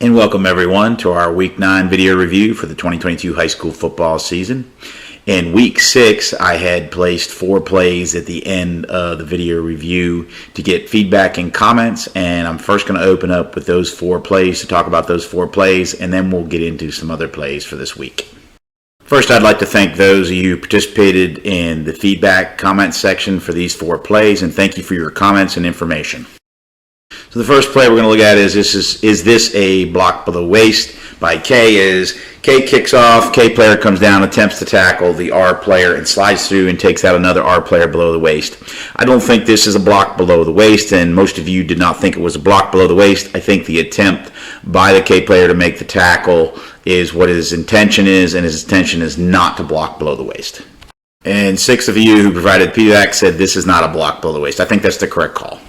And welcome everyone to our Week 9 video review for the 2022 high school football season. In Week 6, I had placed 4 plays at the end of the video review to get feedback and comments, and I'm first going to open up with those 4 plays to talk about those 4 plays, and then we'll get into some other plays for this week. First, I'd like to thank those of you who participated in the feedback comment section for these 4 plays, and thank you for your comments and information. So the first play we're going to look at is this a block below waist by K? Is K kicks off, K player comes down, attempts to tackle the R player and slides through and takes out another R player below the waist. I don't think this is a block below the waist, and most of you did not think it was a block below the waist. I think the attempt by the K player to make the tackle is what his intention is, and his intention is not to block below the waist. And 6 of you who provided feedback said this is not a block below the waist. I think that's the correct call.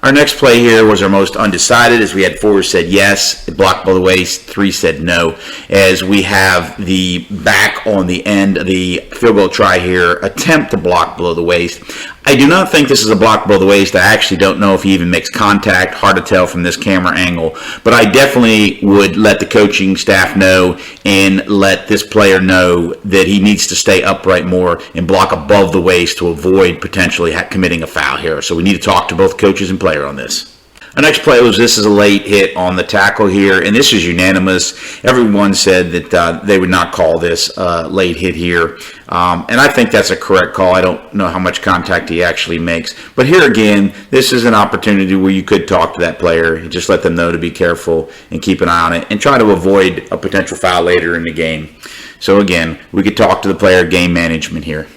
Our next play here was our most undecided, as we had 4 said yes, block below the waist, 3 said no, as we have the back on the end of the field goal try here, attempt to block below the waist. I do not think this is a block below the waist. I actually don't know if he even makes contact, hard to tell from this camera angle, but I definitely would let the coaching staff know and let this player know that he needs to stay upright more and block above the waist to avoid potentially committing a foul here. So we need to talk to both coaches and player on this. Our next play was this is a late hit on the tackle here, and this is unanimous. Everyone said that they would not call this late hit here, and I think that's a correct call. I don't know how much contact he actually makes, but here again, this is an opportunity where you could talk to that player and just let them know to be careful and keep an eye on it and try to avoid a potential foul later in the game. So again, we could talk to the player game management here.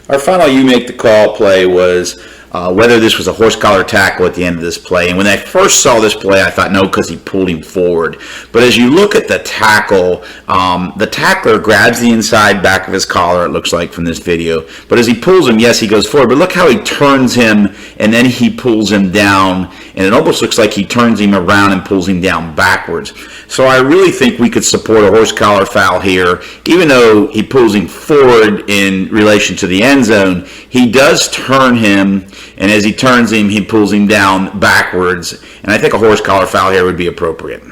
Our final you make the call play was whether this was a horse collar tackle at the end of this play. And when I first saw this play, I thought no, because he pulled him forward. But as you look at the tackle, the tackler grabs the inside back of his collar, it looks like from this video. But as he pulls him, yes, he goes forward. But look how he turns him, and then he pulls him down. And it almost looks like he turns him around and pulls him down backwards. So I really think we could support a horse collar foul here. Even though he pulls him forward in relation to the end zone, he does turn him, and as he turns him, he pulls him down backwards. And I think a horse collar foul here would be appropriate.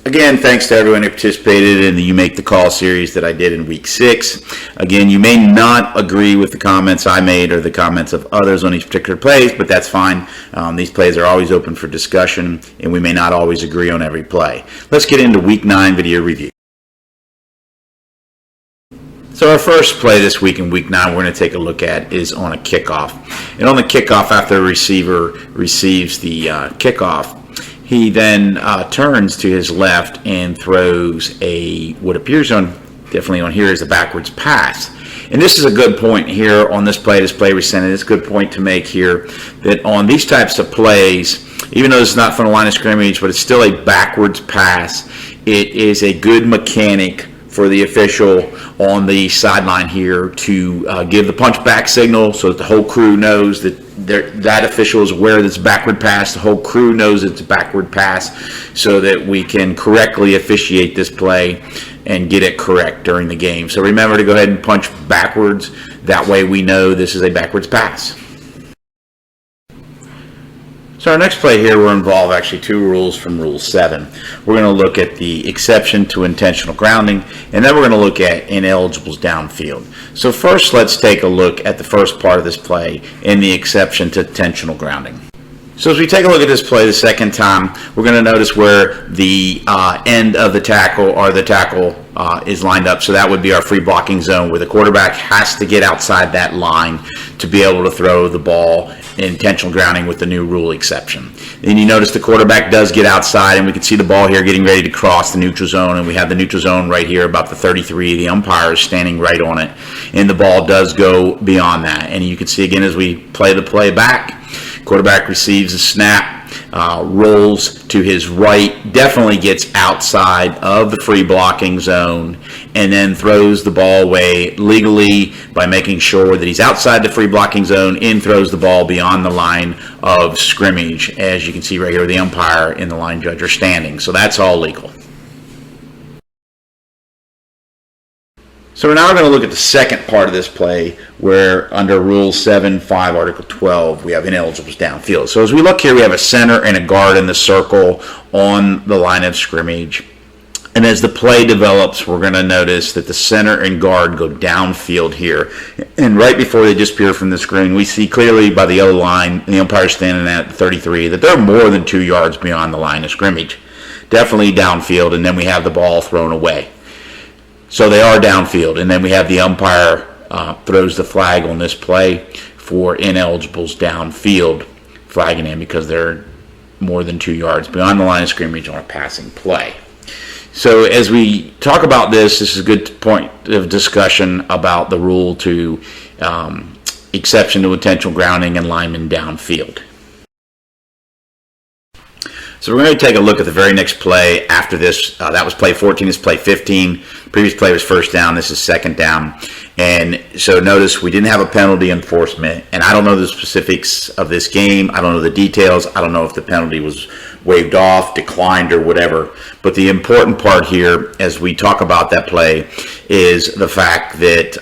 Again, thanks to everyone who participated in the You Make the Call series that I did in Week 6. Again, you may not agree with the comments I made or the comments of others on these particular plays, but that's fine. These plays are always open for discussion, and we may not always agree on every play. Let's get into Week 9 video review. So our first play this week in Week 9 we're going to take a look at is on a kickoff. And on the kickoff, after the receiver receives the kickoff, he then turns to his left and throws what appears definitely on here is a backwards pass. And this is a good point here on this play we sent it. It's a good point to make here that on these types of plays, even though it's not from the line of scrimmage, but it's still a backwards pass, it is a good mechanic for the official on the sideline here to give the punch back signal so that the whole crew knows that that official is aware that it's a backward pass. The whole crew knows it's a backward pass so that we can correctly officiate this play and get it correct during the game. So remember to go ahead and punch backwards. That way we know this is a backwards pass. So our next play here will involve actually 2 rules from Rule 7. We're going to look at the exception to intentional grounding, and then we're going to look at ineligibles downfield. So first, let's take a look at the first part of this play in the exception to intentional grounding. So as we take a look at this play the second time, we're going to notice where the end of the tackle or the tackle is lined up. So that would be our free blocking zone where the quarterback has to get outside that line to be able to throw the ball in intentional grounding with the new rule exception. Then you notice the quarterback does get outside, and we can see the ball here getting ready to cross the neutral zone, and we have the neutral zone right here about the 33. The umpire is standing right on it, and the ball does go beyond that. And you can see again as we play the play back, quarterback receives a snap, rolls to his right, definitely gets outside of the free blocking zone, and then throws the ball away legally by making sure that he's outside the free blocking zone and throws the ball beyond the line of scrimmage. As you can see right here, the umpire and the line judge are standing. So that's all legal. So now we're going to look at the second part of this play where under Rule 7.5, Article 12, we have ineligibles downfield. So as we look here, we have a center and a guard in the circle on the line of scrimmage. And as the play develops, we're going to notice that the center and guard go downfield here. And right before they disappear from the screen, we see clearly by the yellow line, the umpire standing at 33, that they're more than 2 yards beyond the line of scrimmage. Definitely downfield, and then we have the ball thrown away. So they are downfield, and then we have the umpire throws the flag on this play for ineligibles downfield, flagging in because they're more than 2 yards beyond the line of scrimmage on a passing play. So as we talk about this is a good point of discussion about the rule to exception to intentional grounding and linemen downfield. So we're going to take a look at the very next play after this. That was play 14. This is play 15. Previous play was first down. This is second down. And so notice we didn't have a penalty enforcement. And I don't know the specifics of this game. I don't know the details. I don't know if the penalty was waved off, declined, or whatever. But the important part here, as we talk about that play, is the fact that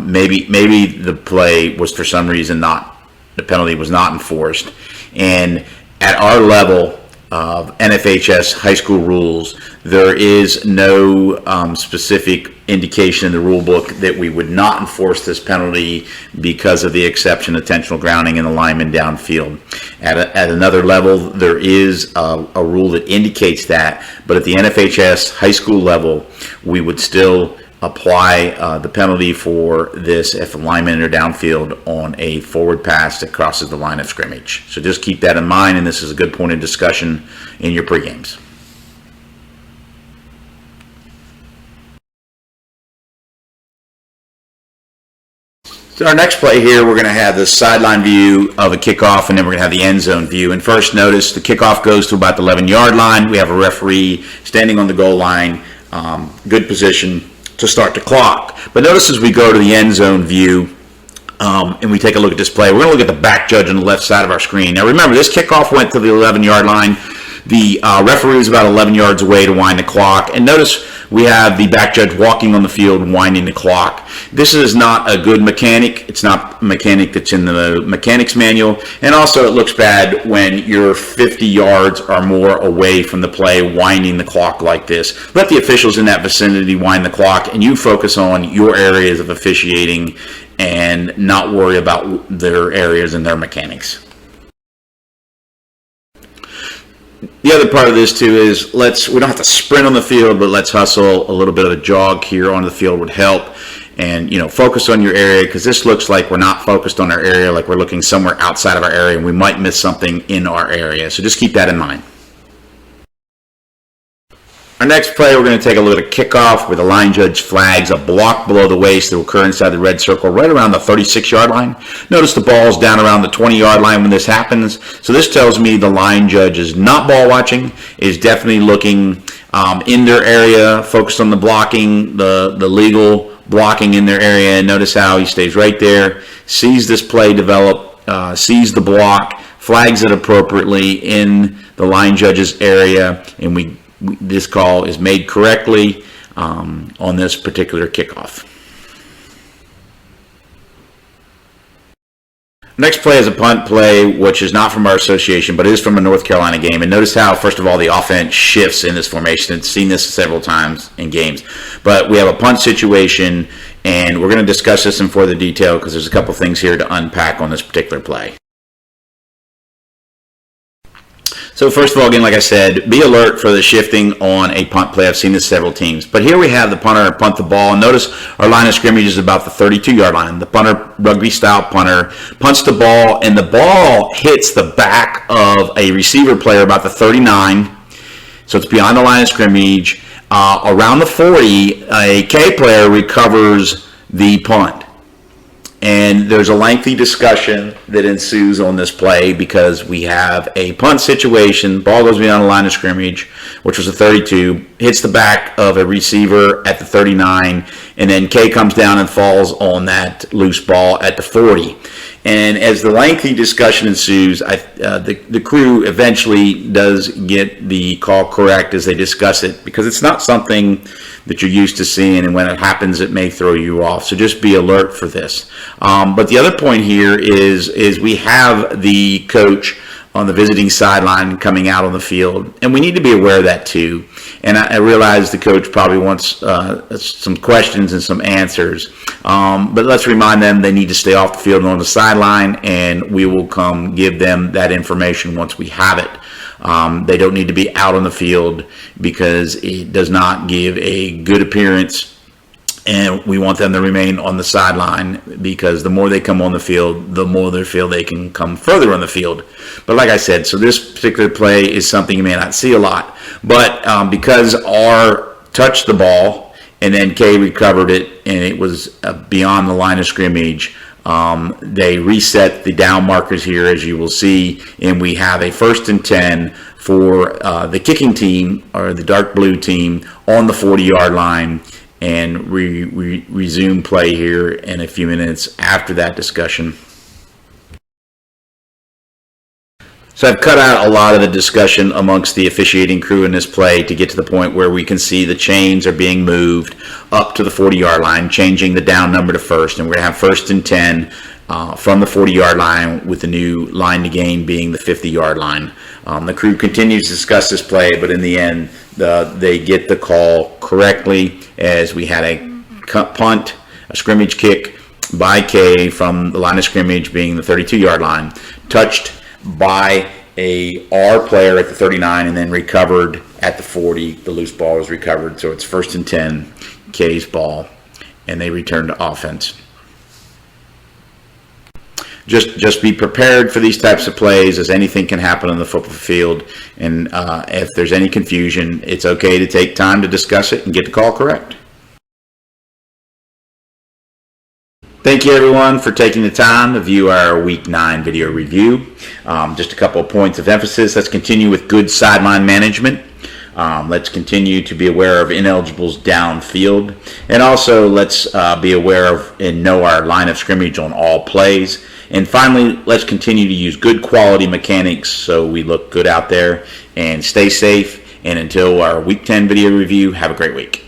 maybe the play was for some reason the penalty was not enforced. And at our level of NFHS high school rules, there is no specific indication in the rule book that we would not enforce this penalty because of the exception of intentional grounding and the lineman downfield. At another level, there is a rule that indicates that, but at the NFHS high school level, we would still apply the penalty for this if a lineman are downfield on a forward pass that crosses the line of scrimmage. So just keep that in mind, and this is a good point of discussion in your pregames. So our next play here, we're going to have the sideline view of a kickoff, and then we're going to have the end zone view. And first, notice the kickoff goes to about the 11-yard line. We have a referee standing on the goal line, good position to start the clock. But notice as we go to the end zone view and we take a look at this play, we're going to look at the back judge on the left side of our screen. Now remember, this kickoff went to the 11-yard line. The referee is about 11 yards away to wind the clock. And notice we have the back judge walking on the field winding the clock. This is not a good mechanic. It's not a mechanic that's in the mechanics manual. And also it looks bad when you're 50 yards or more away from the play winding the clock like this. Let the officials in that vicinity wind the clock and you focus on your areas of officiating and not worry about their areas and their mechanics. The other part of this too is we don't have to sprint on the field, but let's hustle. A little bit of a jog here on the field would help. And focus on your area, because this looks like we're not focused on our area, like we're looking somewhere outside of our area and we might miss something in our area. So just keep that in mind. Our next play, we're going to take a look at a kickoff where the line judge flags a block below the waist that will occur inside the red circle right around the 36-yard line. Notice the ball's down around the 20-yard line when this happens. So this tells me the line judge is not ball watching, is definitely looking in their area, focused on the blocking, the legal blocking in their area. And notice how he stays right there, sees this play develop, sees the block, flags it appropriately in the line judge's area, and this call is made correctly on this particular kickoff. Next play is a punt play, which is not from our association, but it is from a North Carolina game. And notice how, first of all, the offense shifts in this formation. I've seen this several times in games. But we have a punt situation, and we're going to discuss this in further detail because there's a couple things here to unpack on this particular play. So first of all, again, like I said, be alert for the shifting on a punt play. I've seen this several teams. But here we have the punter punt the ball. And notice our line of scrimmage is about the 32-yard line. The punter, rugby-style punter, punts the ball, and the ball hits the back of a receiver player about the 39. So it's beyond the line of scrimmage. Around the 40, a K player recovers the punt. And there's a lengthy discussion that ensues on this play because we have a punt situation, ball goes beyond the line of scrimmage, which was a 32, hits the back of a receiver at the 39, and then K comes down and falls on that loose ball at the 40. And as the lengthy discussion ensues, the crew eventually does get the call correct as they discuss it, because it's not something that you're used to seeing, and when it happens, it may throw you off. So just be alert for this. But the other point here is we have the coach on the visiting sideline coming out on the field, and we need to be aware of that too. And I realize the coach probably wants some questions and some answers, but let's remind them they need to stay off the field and on the sideline, and we will come give them that information once we have it. They don't need to be out on the field, because it does not give a good appearance, and we want them to remain on the sideline, because the more they come on the field, the more they feel they can come further on the field. But like I said, so this particular play is something you may not see a lot, but because R touched the ball and then K recovered it, and it was beyond the line of scrimmage, they reset the down markers here, as you will see, and we have a 1st and 10 for the kicking team, or the dark blue team, on the 40-yard line, and resume play here in a few minutes after that discussion. So I've cut out a lot of the discussion amongst the officiating crew in this play to get to the point where we can see the chains are being moved up to the 40-yard line, changing the down number to 1st, and we're going to have 1st and 10 from the 40-yard line, with the new line to gain being the 50-yard line. The crew continues to discuss this play, but in the end, they get the call correctly, as we had a punt, a scrimmage kick by K from the line of scrimmage being the 32-yard line, touched by a R player at the 39, and then recovered at the 40. The loose ball was recovered, so it's 1st and 10, K's ball, and they return to offense. Just be prepared for these types of plays, as anything can happen on the football field, and if there's any confusion, it's okay to take time to discuss it and get the call correct. Thank you, everyone, for taking the time to view our Week 9 video review. Just a couple of points of emphasis. Let's continue with good sideline management. Let's continue to be aware of ineligibles downfield. And also, let's be aware of and know our line of scrimmage on all plays. And finally, let's continue to use good quality mechanics so we look good out there, and stay safe. And until our Week 10 video review, have a great week.